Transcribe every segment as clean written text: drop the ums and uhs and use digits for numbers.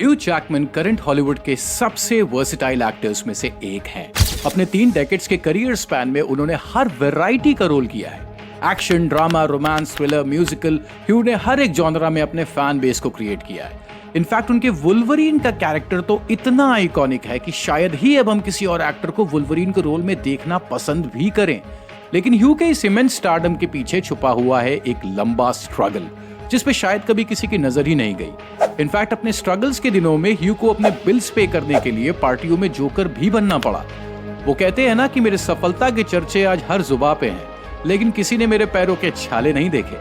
Hugh Jackman current Hollywood के सबसे versatile actors में से एक हैं। अपने 3 डेकेड्स के करियर स्पैन में उन्होंने हर वैरायटी का रोल किया है। Action, drama, romance, thriller, musical, Hugh ने हर एक जॉनरा में अपने फैन बेस को क्रिएट किया है। इनफैक्ट उनके वुल्वरीन का कैरेक्टर तो इतना आइकॉनिक है कि शायद ही अब हम किसी और एक्टर को वुल्वरीन के रोल में देखना पसंद भी करें। लेकिन ह्यू के इस इमेंस स्टारडम के पीछे छुपा हुआ है एक लंबा स्ट्रगल, जिस पे शायद कभी किसी की नजर ही नहीं गई। इनफैक्ट अपने स्ट्रगल्स के दिनों में ह्यू को अपने बिल्स पे करने के लिए पार्टियों में जोकर भी बनना पड़ा। वो कहते हैं ना कि मेरे सफलता के चर्चे आज हर जुबां पे हैं, लेकिन किसी ने मेरे पैरों के छाले नहीं देखे।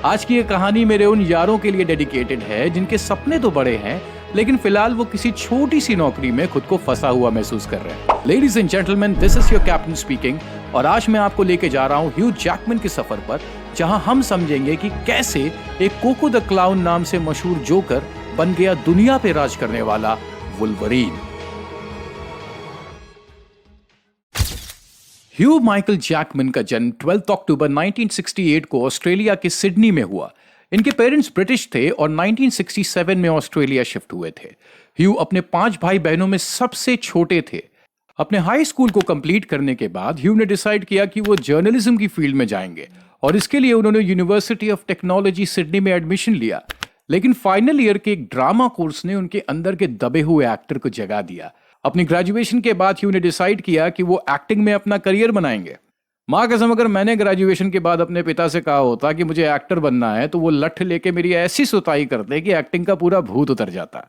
आज की ये कहानी मेरे उन यारों के लिए डेडिकेटेड है जिनके सपने तो बड़े हैं, लेकिन फिलहाल वो किसी छोटी सी नौकरी में खुद को फंसा हुआ महसूस कर रहे हैं। Ladies and gentleman, this is your captain speaking, और आज मैं आपको लेके जा रहा हूँ ह्यू जैकमैन के सफर पर, जहां हम समझेंगे कि कैसे एक कोको द क्लाउन नाम से मशहूर जोकर बन गया दुनिया पे राज करने वाला वुल्वरीन। ह्यू माइकल जैकमैन का जन्म 12 अक्टूबर 1968 को ऑस्ट्रेलिया के सिडनी में हुआ। इनके पेरेंट्स ब्रिटिश थे और 1967 में ऑस्ट्रेलिया शिफ्ट हुए थे। ह्यू अपने 5 भाई बहनों में सबसे छोटे थे। अपने हाई स्कूल को कंप्लीट करने के बाद ह्यू ने डिसाइड किया कि वो जर्नलिज्म की फील्ड में जाएंगे, और इसके लिए उन्होंने यूनिवर्सिटी ऑफ टेक्नोलॉजी सिडनी में एडमिशन लिया। लेकिन फाइनल ईयर के एक ड्रामा कोर्स ने उनके अंदर के दबे हुए एक्टर को जगा दिया। अपनी ग्रेजुएशन के बाद ह्यू ने डिसाइड किया कि वो एक्टिंग में अपना करियर बनाएंगे। माँ कसम, अगर मैंने ग्रेजुएशन के बाद अपने पिता से कहा होता कि मुझे एक्टर बनना है, तो वो लठ लेके मेरी ऐसी सुताई करते कि एक्टिंग का पूरा भूत उतर जाता।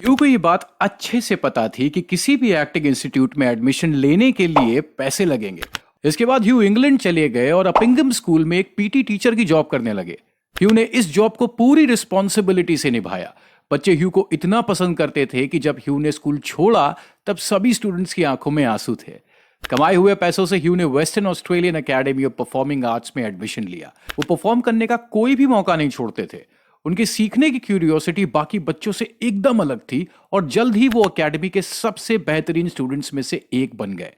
ह्यू को ये बात अच्छे से पता थी कि किसी भी एक्टिंग इंस्टीट्यूट में एडमिशन लेने के लिए पैसे लगेंगे। इसके बाद ह्यू इंग्लैंड चले गए और अपिंगम स्कूल में एक पीटी टीचर की जॉब करने लगे। ह्यू ने इस जॉब को पूरी रिस्पॉन्सिबिलिटी से निभाया। बच्चे ह्यू को इतना पसंद करते थे कि जब ह्यू ने स्कूल छोड़ा तब सभी स्टूडेंट्स की आंखों में आंसू थे। कमाए हुए पैसों से ह्यू ने western Australian academy of performing arts में एडमिशन लिया। वो परफॉर्म करने का कोई भी मौका नहीं छोड़ते थे। उनके सीखने की क्यूरियोसिटी बाकी बच्चों से एकदम अलग थी, और जल्द ही वो एकेडमी के सबसे बेहतरीन स्टूडेंट्स में से एक बन गए।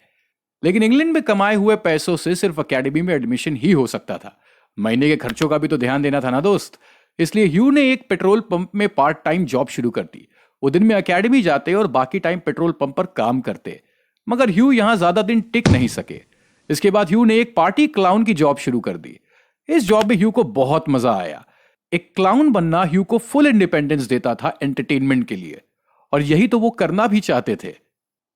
लेकिन इंग्लैंड में कमाए हुए पैसों से सिर्फ एकेडमी में एडमिशन ही हो सकता था। महीने के खर्चों का भी तो ध्यान देना था ना दोस्त। इसलिए ह्यू ने एक पेट्रोल पंप में पार्ट टाइम जॉब शुरू कर दी। वो दिन में एकेडमी जाते और बाकी टाइम पेट्रोल पंप पर काम करते। मगर ह्यू यहां ज्यादा दिन टिक नहीं सके। इसके बाद ह्यू ने एक पार्टी क्लाउन की जॉब शुरू कर दी। इस जॉब में ह्यू को बहुत मजा आया। एक क्लाउन बनना ह्यू को फुल इंडिपेंडेंस देता था एंटरटेनमेंट के लिए, और यही तो वो करना भी चाहते थे।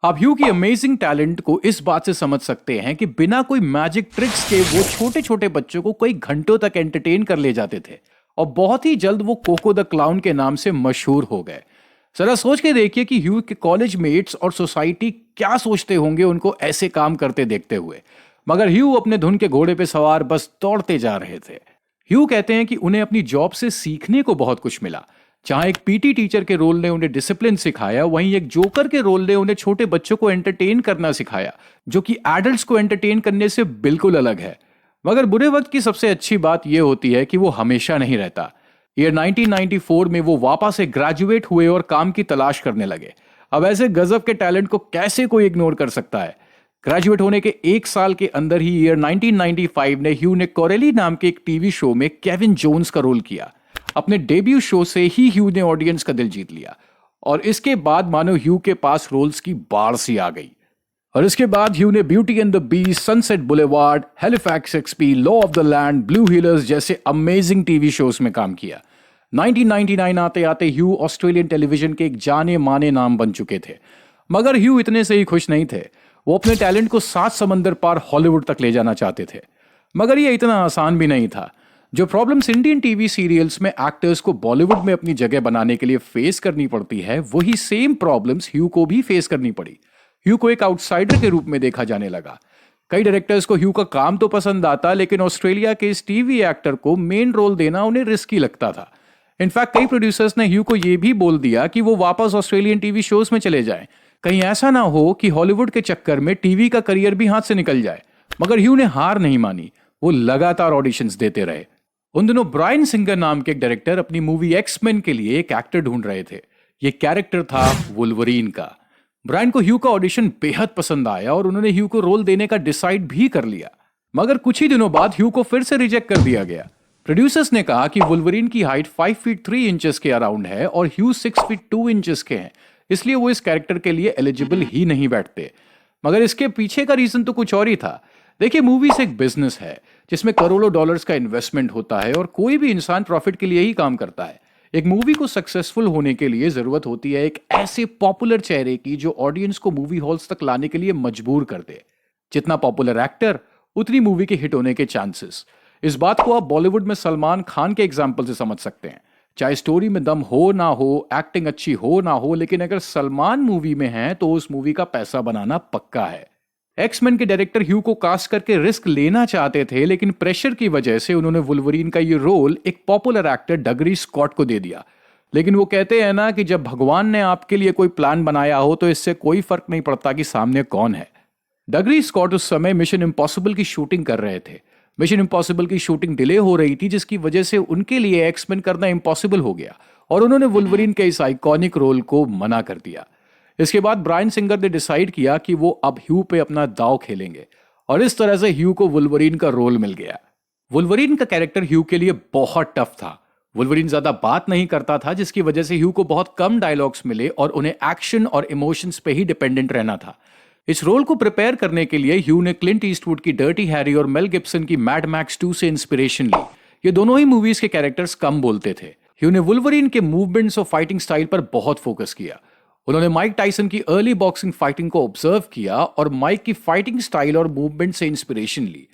आप ह्यू की अमेजिंग टैलेंट को इस बात से समझ सकते हैं कि बिना कोई मैजिक ट्रिक्स के वो छोटे छोटे बच्चों को कई घंटों तक एंटरटेन कर ले जाते थे, और बहुत ही जल्द वो कोको द क्लाउन के नाम से मशहूर हो गए। जरा सोच के देखिए कि ह्यू के कॉलेज मेट्स और सोसाइटी क्या सोचते होंगे उनको ऐसे काम करते देखते हुए। मगर ह्यू अपने धुन के घोड़े पे सवार बस दौड़ते जा रहे थे। ह्यू कहते हैं कि उन्हें अपनी जॉब से सीखने को बहुत कुछ मिला। जहां एक पीटी टीचर के रोल ने उन्हें डिसिप्लिन सिखाया, वहीं एक जोकर के रोल ने उन्हें छोटे बच्चों को एंटरटेन करना सिखाया, जो कि एडल्ट्स को एंटरटेन करने से बिल्कुल अलग है। मगर बुरे वक्त की सबसे अच्छी बात यह होती है कि वो हमेशा नहीं रहता। ईयर 1994 में वो वापस से ग्रेजुएट हुए और काम की तलाश करने लगे। अब ऐसे गजब के टैलेंट को कैसे कोई इग्नोर कर सकता है। ग्रेजुएट होने के 1 साल के अंदर ही ईयर 1995 में ह्यू ने कोरेली नाम के एक टीवी शो में केविन जोन्स का रोल किया। अपने डेब्यू शो से ही ह्यू ने ऑडियंस का दिल जीत लिया, और इसके बाद मानो ह्यू के पास रोल्स की बाढ़ सी आ गई। और इसके बाद ह्यू ने beauty and the beast, sunset boulevard, Halifax XP, law of the land, blue healers जैसे अमेजिंग टीवी शोज में काम किया। 1999 आते आते ह्यू ऑस्ट्रेलियन टेलीविजन के एक जाने माने नाम बन चुके थे। मगर ह्यू इतने से ही खुश नहीं थे। वो अपने टैलेंट को 7 समंदर पार हॉलीवुड तक ले जाना चाहते थे। मगर ये इतना आसान भी नहीं था। जो प्रॉब्लम्स इंडियन टीवी सीरियल्स में एक्टर्स को बॉलीवुड में अपनी जगह बनाने के लिए फेस करनी पड़ती है, वही सेम प्रॉब्लम्स ह्यू को भी फेस करनी पड़ी। ह्यू को एक आउटसाइडर के रूप में देखा जाने लगा। कई डायरेक्टर्स को ह्यू का काम तो पसंद आता, लेकिन ऑस्ट्रेलिया के इस टीवी एक्टर को मेन रोल देना उन्हें रिस्की लगता था। इनफैक्ट कई प्रोड्यूसर्स ने ह्यू को यह भी बोल दिया कि वो वापस ऑस्ट्रेलियन टीवी शोज में चले जाएं। कहीं ऐसा ना हो कि हॉलीवुड के चक्कर में टीवी का करियर भी हाथ से निकल जाए। मगर ह्यू ने हार नहीं मानी। वो लगातार ऑडिशंस देते रहे। उन दिनों ब्रायन सिंगर नाम के एक डायरेक्टर अपनी मूवी एक्समैन के लिए एक एक्टर ढूंढ रहे थे। ये कैरेक्टर था वुल्वरीन का। ब्रायन को ह्यू का ऑडिशन बेहद पसंद आया और उन्होंने ह्यू को रोल देने का डिसाइड भी कर लिया। मगर कुछ ही दिनों बाद ह्यू को फिर से रिजेक्ट कर दिया गया। प्रोड्यूसर्स ने कहा कि वुल्वरीन की हाइट 5 फीट 3 इंचेस के अराउंड है और ह्यू 6 फीट 2 इंचेस के हैं, इसलिए वो इस कैरेक्टर के लिए एलिजिबल ही नहीं बैठते। मगर इसके पीछे का रीजन तो कुछ और ही था। देखिए, मूवीज एक बिजनेस है जिसमें करोड़ों डॉलर्स का इन्वेस्टमेंट होता है और कोई भी इंसान प्रॉफिट के लिए ही काम करता है। एक मूवी को सक्सेसफुल होने के लिए जरूरत होती है एक ऐसे पॉपुलर चेहरे की जो ऑडियंस को मूवी हॉल्स तक लाने के लिए मजबूर कर दे। जितना पॉपुलर एक्टर, उतनी मूवी के हिट होने के चांसेस। इस बात को आप बॉलीवुड में सलमान खान के एग्जाम्पल से समझ सकते हैं। चाहे स्टोरी में दम हो ना हो, एक्टिंग अच्छी हो ना हो, लेकिन अगर सलमान मूवी में है तो उस मूवी का पैसा बनाना पक्का है। एक्समैन के डायरेक्टर ह्यू को कास्ट करके रिस्क लेना चाहते थे, लेकिन प्रेशर की वजह से उन्होंने वुल्वरीन का ये रोल एक पॉपुलर एक्टर डगरी स्कॉट को दे दिया। लेकिन वो कहते हैं ना कि जब भगवान ने आपके लिए कोई प्लान बनाया हो तो इससे कोई फर्क नहीं पड़ता कि सामने कौन है। डगरी स्कॉट उस समय मिशन इम्पॉसिबल की शूटिंग कर रहे थे। मिशन इम्पॉसिबल की शूटिंग डिले हो रही थी, जिसकी वजह से उनके लिए एक्समैन करना इम्पॉसिबल हो गया और उन्होंने वुल्वरीन के इस आइकॉनिक रोल को मना कर दिया। इसके बाद ब्रायन सिंगर ने डिसाइड किया कि वो अब ह्यू पे अपना दांव खेलेंगे और इस तरह से ह्यू को वुल्वरीन का रोल मिल गया। वुल्वरीन का कैरेक्टर ह्यू के लिए बहुत टफ था। वुल्वरीन ज्यादा बात नहीं करता था, जिसकी वजह से ह्यू को बहुत कम डायलॉग्स मिले और उन्हें एक्शन और इमोशंस पे ही डिपेंडेंट रहना था। इस रोल को प्रिपेयर करने के लिए ह्यू ने क्लिंट ईस्टवुड की डर्टी हैरी और मेल गिब्सन की मैड मैक्स 2 से इंस्पिरेशन ली। ये दोनों ही मूवीज के कैरेक्टर्स कम बोलते थे। ह्यू ने वुल्वरीन के मूवमेंट्स और फाइटिंग स्टाइल पर बहुत फोकस किया। उन्होंने माइक टाइसन की अर्ली बॉक्सिंग फाइटिंग को ऑब्जर्व किया और माइक की फाइटिंग स्टाइल और मूवमेंट से इंस्पिरेशन ली।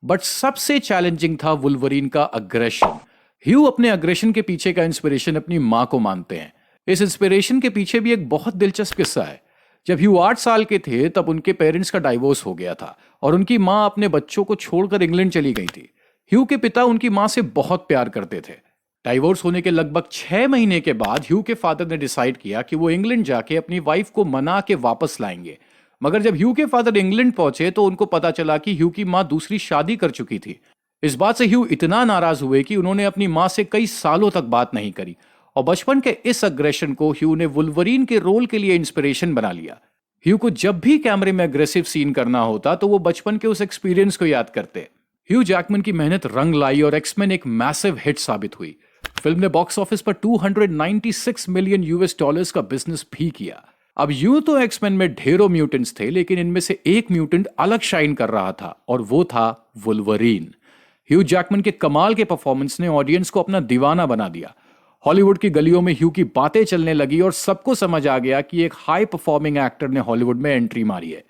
बट सबसे चैलेंजिंग था वुल्वरीन का अग्रेशन। ह्यू अपने अग्रेशन के पीछे का इंस्पिरेशन अपनी मां को मानते हैं। इस इंस्पिरेशन के पीछे भी एक बहुत दिलचस्प किस्सा है। जब ह्यू 8 साल के थे तब उनके पेरेंट्स का डाइवोर्स हो गया था और उनकी मां अपने बच्चों को छोड़कर इंग्लैंड चली गई थी। ह्यू के पिता उनकी मां से बहुत प्यार करते थे। डाइवोर्स होने के लगभग 6 महीने के बाद ह्यू के फादर ने डिसाइड किया कि वो इंग्लैंड जाके अपनी वाइफ को मना के वापस लाएंगे। मगर जब ह्यू के फादर इंग्लैंड पहुंचे तो उनको पता चला कि ह्यू की मां दूसरी शादी कर चुकी थी। इस बात से ह्यू इतना नाराज हुए कि उन्होंने अपनी मां से कई सालों तक बात नहीं करी और बचपन के इस अग्रेशन को ह्यू ने वुल्वरीन के रोल के लिए इंस्पिरेशन बना लिया। ह्यू को जब भी कैमरे में अग्रेसिव सीन करना होता तो वो बचपन के उस एक्सपीरियंस को याद करते। ह्यू जैकमैन की मेहनत रंग लाई और एक्समैन एक मैसिव हिट साबित हुई। फिल्म ने बॉक्स ऑफिस पर 296 मिलियन यूएस डॉलर्स का बिजनेस भी किया। अब यूं तो एक्समैन में ढेरों म्यूटेंट्स थे, लेकिन इनमें से एक म्यूटेंट अलग शाइन कर रहा था और वो था वुल्वरीन। ह्यू जैकमैन के कमाल के परफॉर्मेंस ने ऑडियंस को अपना दीवाना बना दिया। हॉलीवुड की गलियों में ह्यू की बातें चलने लगी और सबको समझ आ गया कि एक हाई परफॉर्मिंग एक्टर ने हॉलीवुड में एंट्री मारी है।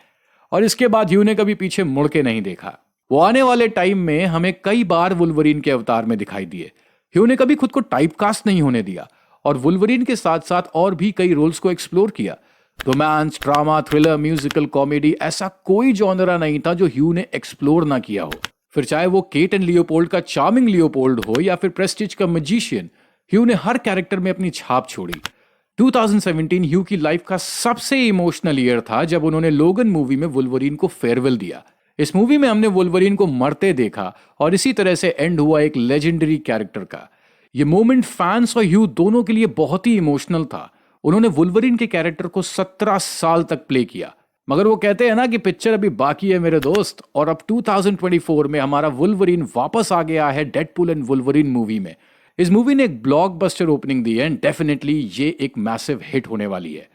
और इसके बाद ह्यू ने कभी पीछे मुड़ के नहीं देखा। वो आने वाले टाइम में हमें कई बार वुल्वरीन के अवतार में दिखाई दिए। ह्यू ने कभी खुद को टाइपकास्ट नहीं होने दिया और वुल्वरीन के साथ साथ और भी कई रोल्स को एक्सप्लोर किया। Romance, drama, thriller, musical, comedy, ऐसा कोई जॉनरा नहीं था जो ह्यू ने एक्सप्लोर ना किया हो। फिर चाहे वो केट एंड लियोपोल्ड का चार्मिंग लियोपोल्ड हो या फिर प्रेस्टीज का मैजिशियन, ह्यू ने हर कैरेक्टर में अपनी छाप छोड़ी। 2017 ह्यू की लाइफ का सबसे इमोशनल ईयर था जब उन्होंने लोगन मूवी में वुल्वरीन को फेयरवेल दिया। इस मूवी में हमने वुल्वरीन को मरते देखा और इसी तरह से एंड हुआ एक लेजेंडरी कैरेक्टर का। यह मोमेंट फैंस और ह्यू दोनों के लिए बहुत ही इमोशनल था। उन्होंने वुल्वरीन के कैरेक्टर को 17 साल तक प्ले किया। मगर वो कहते हैं ना कि पिक्चर अभी बाकी है मेरे दोस्त, और अब 2024 में हमारा वुल्वरीन वापस आ गया है डेडपूल एंड वुल्वरीन मूवी में। इस मूवी ने एक ब्लॉकबस्टर ओपनिंग दी है एंड डेफिनेटली ये एक मैसिव हिट होने वाली है।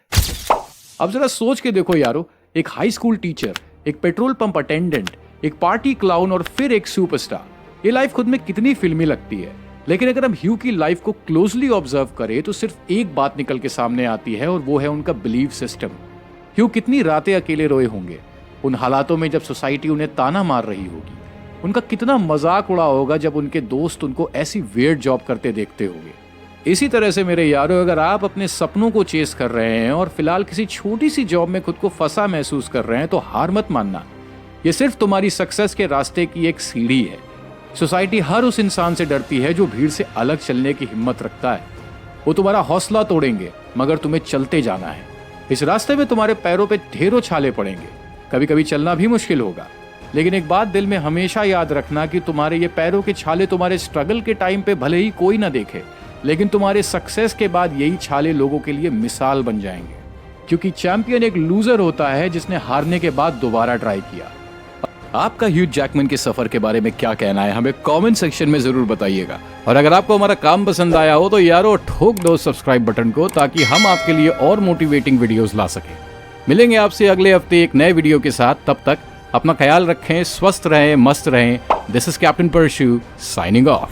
अब जरा सोच के देखो यारो, एक हाई स्कूल टीचर, एक पेट्रोल पंप अटेंडेंट, एक पार्टी क्लाउन और फिर एक सुपरस्टार। ये लाइफ खुद में कितनी फिल्मी लगती है। लेकिन अगर हम ह्यू की लाइफ को क्लोजली ऑब्जर्व करें तो सिर्फ एक बात निकल के सामने आती है और वो है उनका बिलीफ सिस्टम। ह्यू कितनी रातें अकेले रोए होंगे उन हालातों में जब सोसाइटी उन्हें ताना मार रही होगी। उनका कितना मजाक उड़ा होगा जब उनके दोस्त उनको ऐसी वियर्ड जॉब करते देखते होंगे। इसी तरह से मेरे यारों, अगर आप अपने सपनों को चेस कर रहे हैं और फिलहाल किसी छोटी सी जॉब में खुद को फंसा महसूस कर रहे हैं तो हार मत मानना। ये सिर्फ तुम्हारी सक्सेस के रास्ते की एक सीढ़ी है। सोसाइटी हर उस इंसान से डरती है जो भीड़ से अलग चलने की हिम्मत रखता है। वो तुम्हारा हौसला तोड़ेंगे मगर तुम्हें चलते जाना है। इस रास्ते में तुम्हारे पैरों पे ढेरों छाले पड़ेंगे, कभी कभी चलना भी मुश्किल होगा। लेकिन एक बात दिल में हमेशा याद रखना कि तुम्हारे ये पैरों के छाले तुम्हारे स्ट्रगल के टाइम पे भले ही कोई ना देखे, लेकिन तुम्हारे सक्सेस के बाद यही छाले लोगों के लिए मिसाल बन जाएंगे। क्योंकि चैंपियन एक लूजर होता है जिसने हारने के बाद दोबारा ट्राई किया। आपका ह्यू जैकमैन के सफर के बारे में क्या कहना है हमें कमेंट सेक्शन में जरूर बताइएगा। और अगर आपको हमारा काम पसंद आया हो तो यारो ठोक दो सब्सक्राइब बटन को, ताकि हम आपके लिए और मोटिवेटिंग वीडियोस ला सकें। मिलेंगे आपसे अगले हफ्ते एक नए वीडियो के साथ। तब तक अपना ख्याल रखें, स्वस्थ रहें, मस्त रहें। This is captain Parshu signing of.